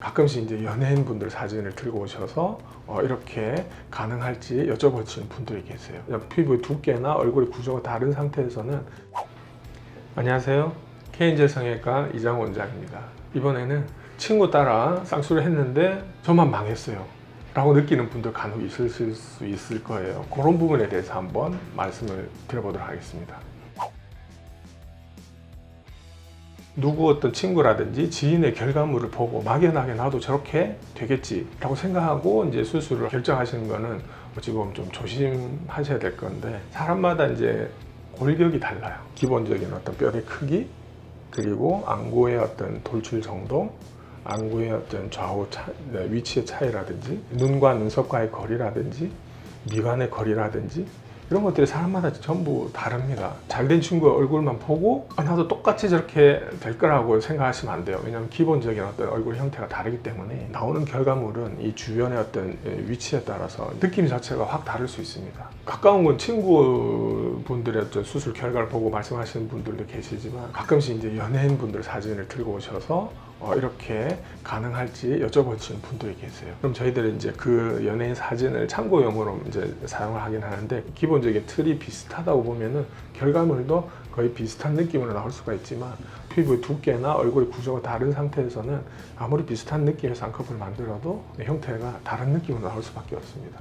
가끔씩 이제 연예인분들 사진을 들고 오셔서 이렇게 가능할지 여쭤보시는 분들이 계세요. 피부의 두께나 얼굴의 구조가 다른 상태에서는. 안녕하세요, K엔젤 성형외과 이장우 원장입니다. 이번에는 친구 따라 쌍수를 했는데 저만 망했어요 라고 느끼는 분들 간혹 있을 수 있을 거예요. 그런 부분에 대해서 한번 말씀을 드려보도록 하겠습니다. 누구 어떤 친구라든지 지인의 결과물을 보고 막연하게 나도 저렇게 되겠지 라고 생각하고 이제 수술을 결정하시는 거는 어찌 보면 좀 조심하셔야 될 건데, 사람마다 이제 골격이 달라요. 기본적인 어떤 뼈의 크기, 그리고 안구의 어떤 돌출 정도, 안구의 어떤 좌우 위치의 차이라든지, 눈과 눈썹과의 거리라든지, 미간의 거리라든지, 이런 것들이 사람마다 전부 다릅니다. 잘된 친구의 얼굴만 보고 나도 똑같이 저렇게 될 거라고 생각하시면 안 돼요. 왜냐하면 기본적인 어떤 얼굴 형태가 다르기 때문에 나오는 결과물은 이 주변의 어떤 위치에 따라서 느낌 자체가 확 다를 수 있습니다. 가까운 건 친구분들의 어떤 수술 결과를 보고 말씀하시는 분들도 계시지만, 가끔씩 이제 연예인분들 사진을 들고 오셔서 이렇게 가능할지 여쭤보시는 분들이 계세요. 그럼 저희들은 이제 그 연예인 사진을 참고용으로 이제 사용을 하긴 하는데, 기본적인 틀이 비슷하다고 보면은 결과물도 거의 비슷한 느낌으로 나올 수가 있지만, 피부의 두께나 얼굴의 구조가 다른 상태에서는 아무리 비슷한 느낌의 쌍꺼풀을 만들어도 형태가 다른 느낌으로 나올 수밖에 없습니다.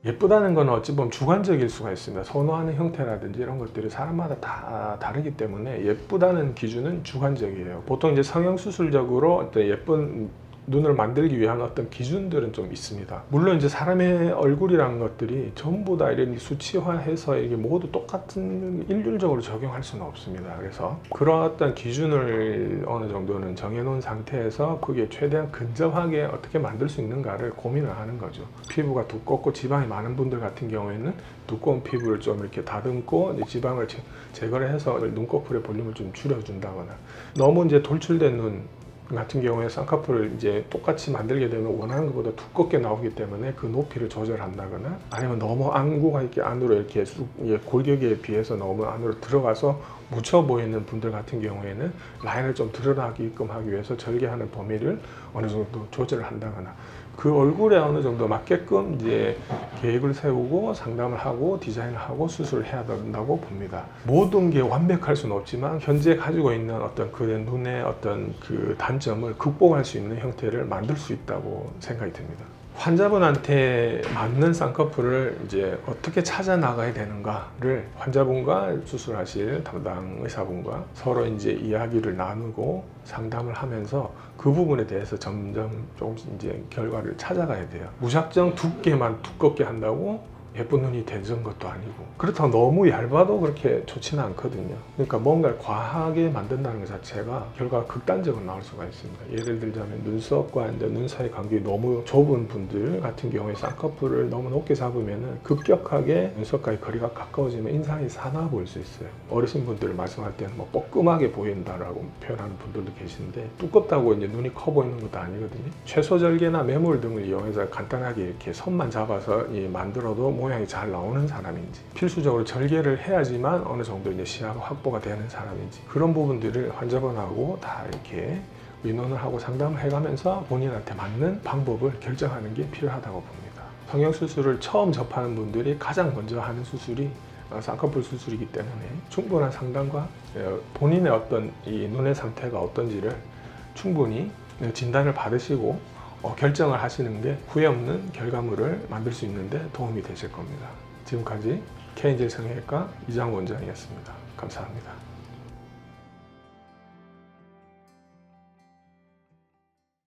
예쁘다는 건 어찌 보면 주관적일 수가 있습니다. 선호하는 형태라든지 이런 것들이 사람마다 다 다르기 때문에 예쁘다는 기준은 주관적이에요. 보통 이제 성형수술적으로 어떤 예쁜 눈을 만들기 위한 어떤 기준들은 좀 있습니다. 물론 이제 사람의 얼굴이라는 것들이 전부 다 이런 수치화해서 이게 모두 똑같은 일률적으로 적용할 수는 없습니다. 그래서 그런 어떤 기준을 어느 정도는 정해놓은 상태에서 그게 최대한 근접하게 어떻게 만들 수 있는가를 고민을 하는 거죠. 피부가 두껍고 지방이 많은 분들 같은 경우에는 두꺼운 피부를 좀 이렇게 다듬고 이제 지방을 제거를 해서 눈꺼풀의 볼륨을 좀 줄여준다거나, 너무 이제 돌출된 눈 같은 경우에 쌍꺼풀을 이제 똑같이 만들게 되면 원하는 것보다 두껍게 나오기 때문에 그 높이를 조절한다거나, 아니면 너무 안구가 이렇게 안으로 이렇게 골격에 비해서 너무 안으로 들어가서 묻혀 보이는 분들 같은 경우에는 라인을 좀 드러나게끔 하기 위해서 절개하는 범위를 어느 정도 조절을 한다거나, 그 얼굴에 어느 정도 맞게끔 이제 계획을 세우고 상담을 하고 디자인을 하고 수술을 해야 된다고 봅니다. 모든 게 완벽할 수는 없지만 현재 가지고 있는 어떤 그 눈의 어떤 그 단점을 극복할 수 있는 형태를 만들 수 있다고 생각이 듭니다. 환자분한테 맞는 쌍꺼풀을 이제 어떻게 찾아 나가야 되는가를 환자분과 수술하실 담당 의사분과 서로 이제 이야기를 나누고 상담을 하면서 그 부분에 대해서 점점 조금씩 이제 결과를 찾아가야 돼요. 무작정 두께만 두껍게 한다고 예쁜 눈이 되는 것도 아니고, 그렇다고 너무 얇아도 그렇게 좋지는 않거든요. 그러니까 뭔가를 과하게 만든다는 것 자체가 결과가 극단적으로 나올 수가 있습니다. 예를 들자면 눈썹과 이제 눈 사이 간격이 너무 좁은 분들 같은 경우에 쌍꺼풀을 너무 높게 잡으면 급격하게 눈썹과의 거리가 가까워지면 인상이 사나워 보일 수 있어요. 어르신 분들을 말씀할 때는 뭐 뻐끔하게 보인다라고 표현하는 분들도 계신데, 두껍다고 이제 눈이 커 보이는 것도 아니거든요. 최소절개나 매몰 등을 이용해서 간단하게 이렇게 선만 잡아서 만들어도 모양이 잘 나오는 사람인지, 필수적으로 절개를 해야지만 어느 정도 이제 시야가 확보가 되는 사람인지, 그런 부분들을 환자분하고 다 이렇게 의논을 하고 상담을 해가면서 본인한테 맞는 방법을 결정하는 게 필요하다고 봅니다. 성형수술을 처음 접하는 분들이 가장 먼저 하는 수술이 쌍꺼풀 수술이기 때문에 충분한 상담과 본인의 어떤 이 눈의 상태가 어떤지를 충분히 진단을 받으시고 결정을 하시는 게 후회 없는 결과물을 만들 수 있는데 도움이 되실 겁니다. 지금까지 K엔젤 성형외과 이장우 원장이었습니다. 감사합니다.